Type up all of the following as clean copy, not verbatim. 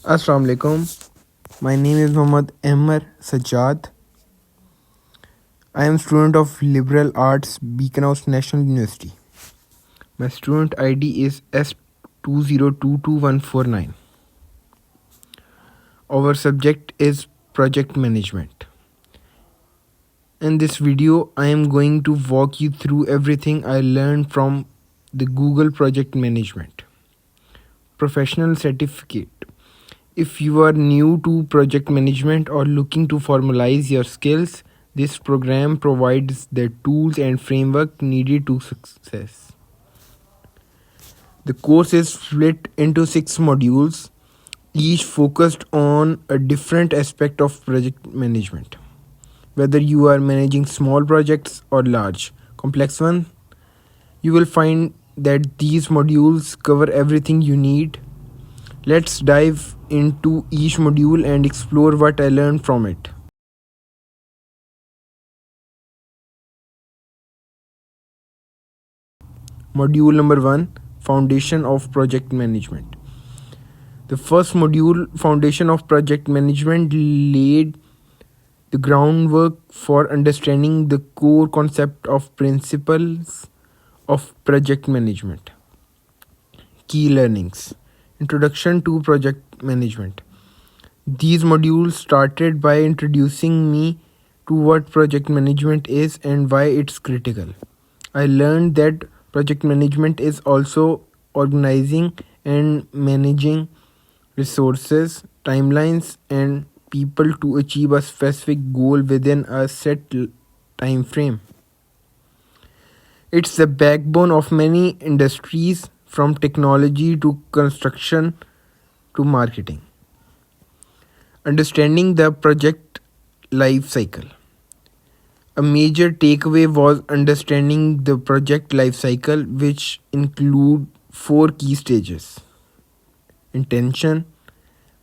Assalamu alaikum. My name is Muhammad Ahmad Sajjad. I am student of Liberal Arts, Beacon House National University. My student ID is S2022149. Our subject is project management. In this video, I am going to walk you through everything I learned from the Google Project Management Professional Certificate. If you are new to project management or looking to formalize your skills, this program provides the tools and framework needed to success. The course is split into 6 modules, each focused on a different aspect of project management. Whether you are managing small projects or large, complex ones, you will find that these modules cover everything you need. Let's dive into each module and explore what I learned from it. Module number 1, Foundation of Project Management. The first module, Foundation of Project Management, laid the groundwork for understanding the core concept of principles of project management. Key learnings. Introduction to project management. These modules started by introducing me to what project management is and why it's critical. I learned that project management is also organizing and managing resources, timelines, and people to achieve a specific goal within a set time frame. It's the backbone of many industries, from technology to construction to marketing. Understanding the project life cycle. A major takeaway was understanding the project life cycle, which include 4 key stages: intention,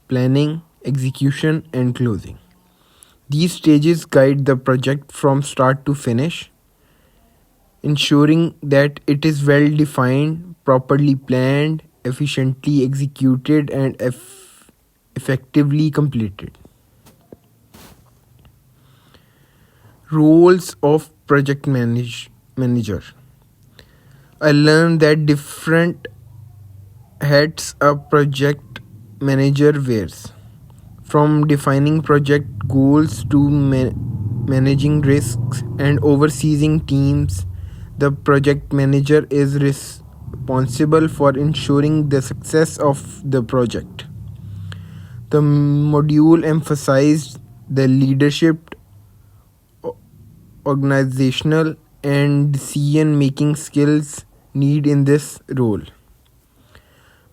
planning, execution, and closing. These stages guide the project from start to finish, ensuring that it is well defined, properly planned, efficiently executed, and effectively completed. Roles of project manager. I learned that different hats a project manager wears, from defining project goals to managing risks and overseeing teams. The project manager is responsible for ensuring the success of the project. The module emphasized the leadership, organizational, and decision-making skills needed in this role.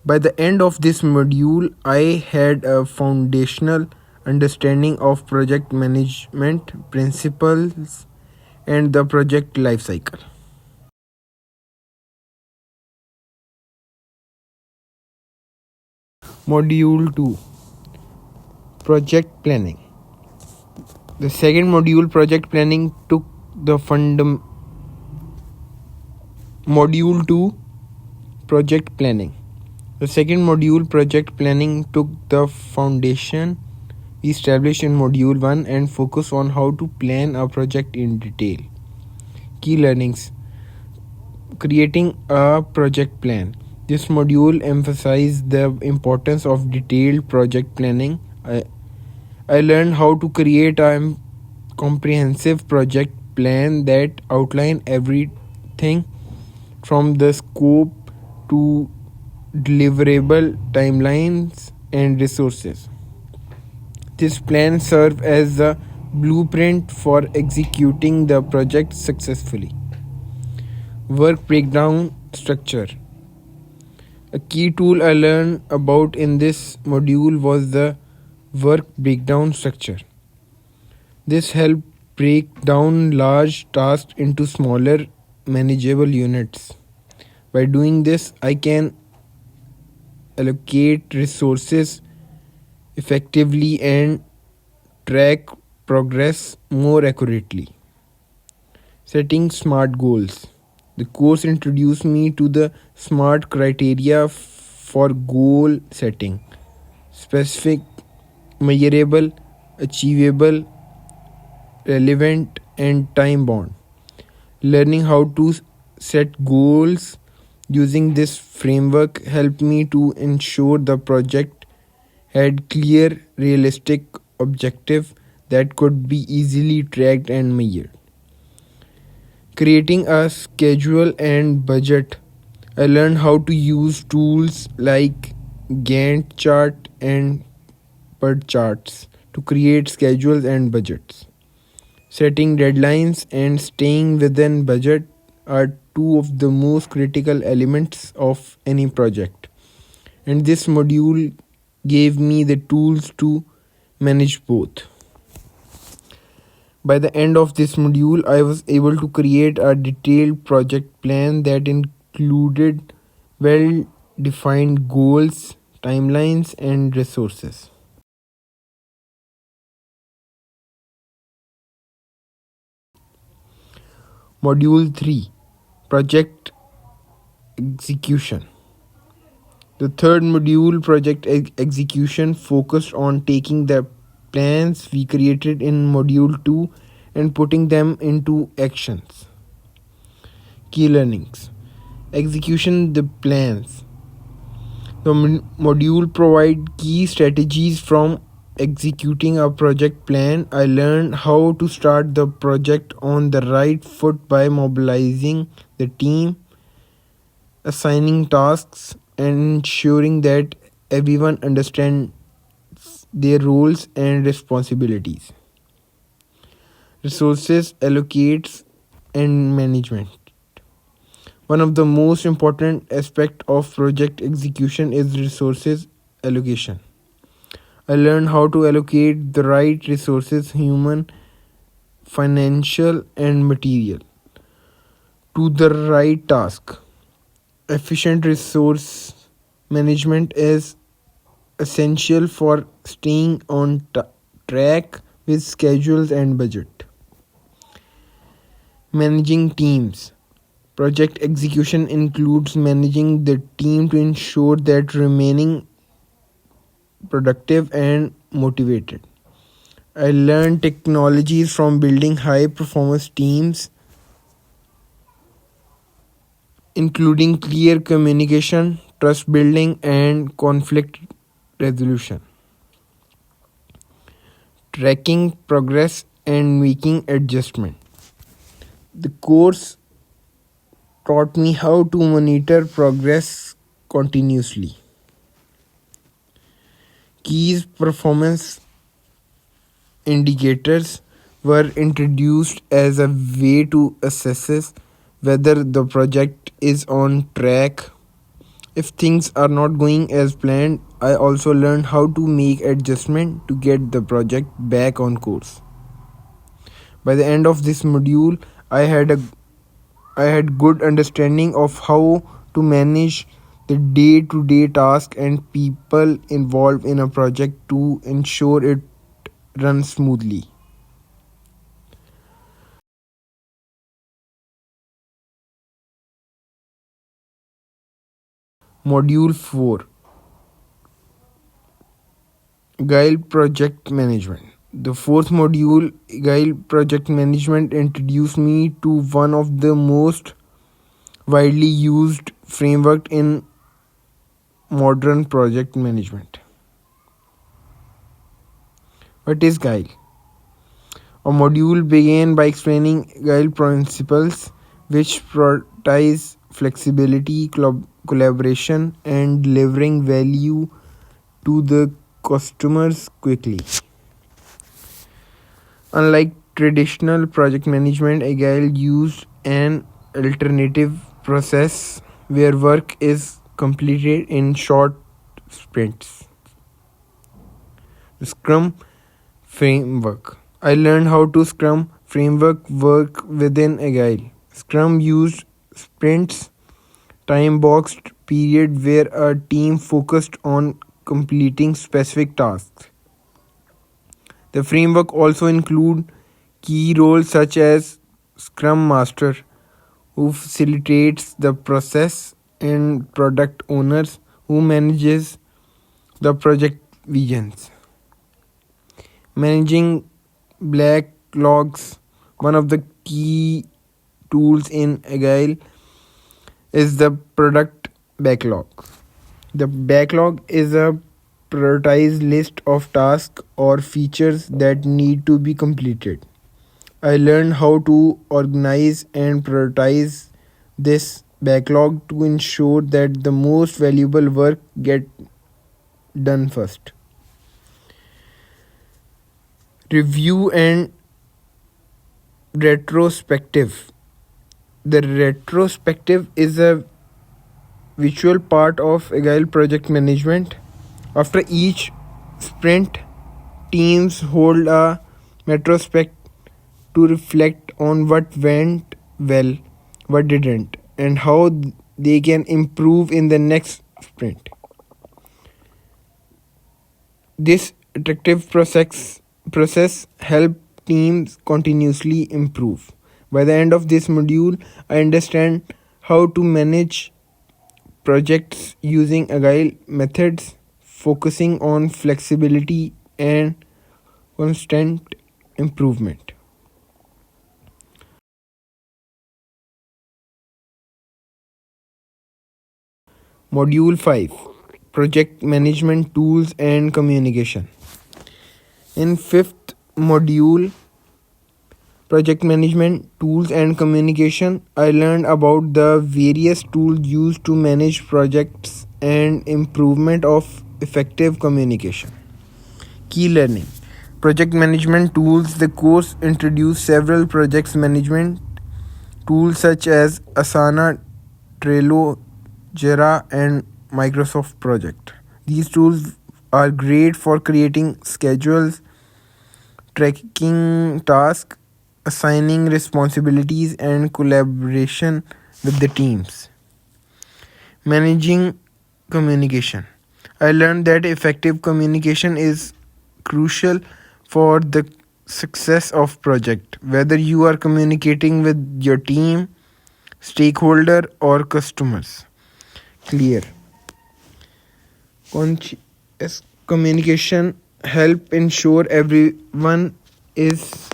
By the end of this module, I had a foundational understanding of project management principles and the project lifecycle. Module 2, Project Planning. The second module, Project Planning, took the Module 2, Project Planning. The second module, Project Planning, took the foundation established in Module 1 and focused on how to plan a project in detail. Key learnings. Creating a project plan. This module emphasized the importance of detailed project planning. I learned how to create a comprehensive project plan that outline everything from the scope to deliverable timelines and resources. This plan serves as a blueprint for executing the project successfully. Work breakdown structure. A key tool I learned about in this module was the work breakdown structure. This helped break down large tasks into smaller, manageable units. By doing this, I can allocate resources effectively and track progress more accurately. Setting SMART goals. The course introduced me to the SMART criteria for goal setting: specific, measurable, achievable, relevant, and time bound. Learning how to set goals using this framework helped me to ensure the project had clear, realistic objective that could be easily tracked and measured. Creating a schedule and budget. I learned how to use tools like Gantt chart and PERT charts to create schedules and budgets. Setting deadlines and staying within budget are two of the most critical elements of any project. And this module gave me the tools to manage both. By the end of this module, I was able to create a detailed project plan that included well defined goals, timelines, and resources. Module 3, Project Execution. The third module, Project Execution, focused on taking the plans we created in Module 2 and putting them into actions. Key learnings. Execution the plans. The module provide key strategies from executing a project plan. I learned how to start the project on the right foot by mobilizing the team, assigning tasks, and ensuring that everyone understands their roles and responsibilities. Resources allocates and management. One of the most important aspects of project execution is resources allocation. I learned how to allocate the right resources, human, financial, and material, to the right task. Efficient resource management is essential for staying on track with schedules and budget. Managing teams. Project execution includes managing the team to ensure that remaining productive and motivated. I learned technologies from building high performance teams, including clear communication, trust building, and conflict resolution. Tracking progress and making adjustment. The course taught me how to monitor progress continuously. Key performance indicators were introduced as a way to assess whether the project is on track. If things are not going as planned, I also learned how to make adjustments to get the project back on course. By the end of this module, I had good understanding of how to manage the day-to-day tasks and people involved in a project to ensure it runs smoothly. Module 4, Agile Project Management. The fourth module, Agile Project Management, introduced me to one of the most widely used framework in modern project management. What is Agile? A module began by explaining Agile principles, which prioritize flexibility, collaboration, and delivering value to the customers quickly. Unlike traditional project management, Agile used an alternative process where work is completed in short sprints. The Scrum Framework. I learned how to Scrum framework work within Agile. Scrum used sprints, time-boxed period where a team focused on completing specific tasks. The framework also includes key roles such as Scrum Master, who facilitates the process, and product owners, who manages the project visions. Managing backlogs, one of the key tools in Agile is the product backlog. The backlog is a prioritized list of tasks or features that need to be completed. I learned how to organize and prioritize this backlog to ensure that the most valuable work get done first. Review and retrospective. The retrospective is a visual part of Agile project management. After each sprint, teams hold a retrospect to reflect on what went well, what didn't, and how they can improve in the next sprint. This iterative process helps teams continuously improve. By the end of this module, I understand how to manage projects using agile methods, focusing on flexibility and constant improvement. Module 5, Project Management Tools and Communication. In fifth module, Project Management Tools and Communication, I learned about the various tools used to manage projects and improvement of effective communication. Key learning. Project Management Tools. The course introduced several project management tools such as Asana, Trello, Jira, and Microsoft Project. These tools are great for creating schedules, tracking tasks, assigning responsibilities, and collaboration with the teams. Managing communication. I learned that effective communication is crucial for the success of project, whether you are communicating with your team, stakeholder, or customers. Clear. Conscious communication help ensure everyone is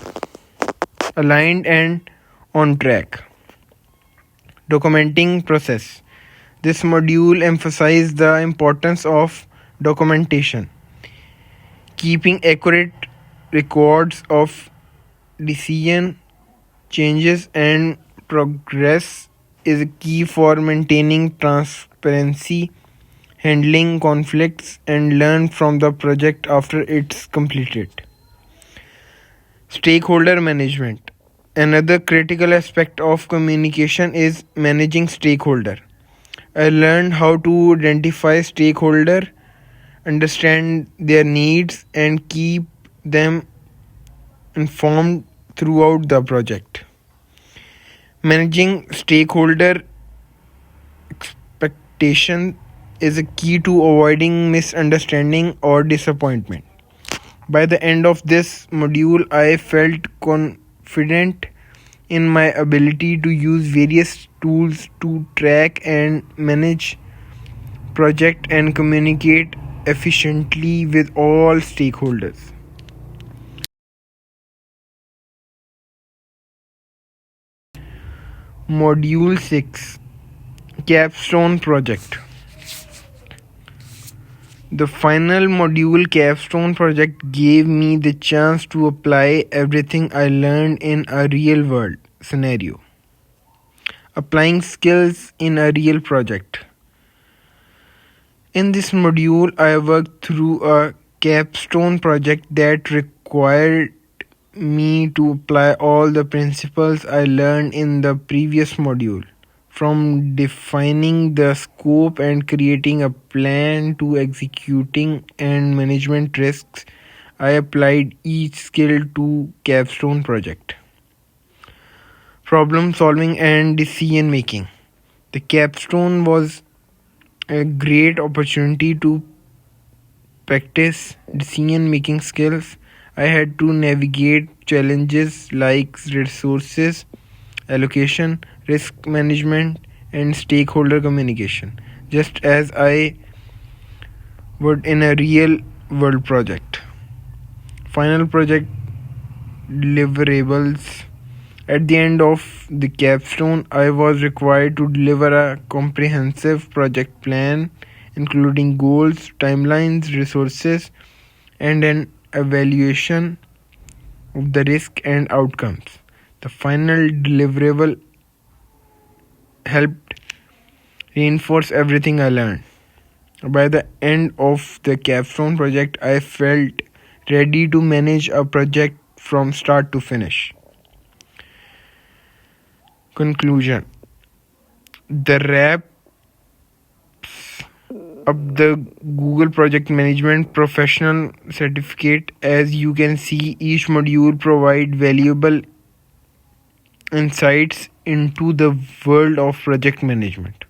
aligned and on track. Documenting process. This module emphasizes the importance of documentation. Keeping accurate records of decision, changes, and progress is a key for maintaining transparency, handling conflicts, and learn from the project after it's completed. Stakeholder management. Another critical aspect of communication is managing stakeholder. I learned how to identify stakeholder, understand their needs, and keep them informed throughout the project. Managing stakeholder expectation is a key to avoiding misunderstanding or disappointment. By the end of this module, I felt confident in my ability to use various tools to track and manage project and communicate efficiently with all stakeholders. Module 6, Capstone Project. The final module, Capstone Project, gave me the chance to apply everything I learned in a real world scenario. Applying skills in a real project. In this module, I worked through a capstone project that required me to apply all the principles I learned in the previous module. From defining the scope and creating a plan to executing and management risks, I applied each skill to capstone project. Problem solving and decision making. The capstone was a great opportunity to practice decision making skills. I had to navigate challenges like resources allocation, risk management, and stakeholder communication, just as I would in a real world project. Final project deliverables. At the end of the capstone, I was required to deliver a comprehensive project plan, including goals, timelines, resources, and an evaluation of the risk and outcomes. The final deliverable helped reinforce everything I learned. By the end of the capstone project, I felt ready to manage a project from start to finish. Conclusion. The wraps up the Google Project Management Professional Certificate. As you can see, each module provides valuable insights into the world of project management.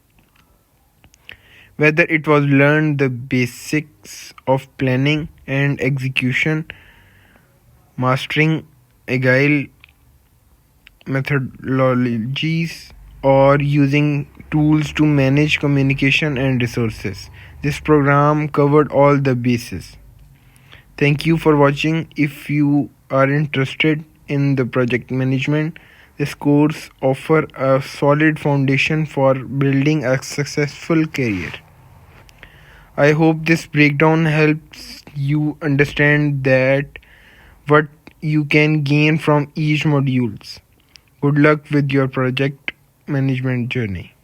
Whether it was learned the basics of planning and execution, mastering agile methodologies, or using tools to manage communication and resources, this program covered all the bases. Thank you for watching. If you are interested in the project management, this course offers a solid foundation for building a successful career. I hope this breakdown helps you understand that what you can gain from each modules. Good luck with your project management journey.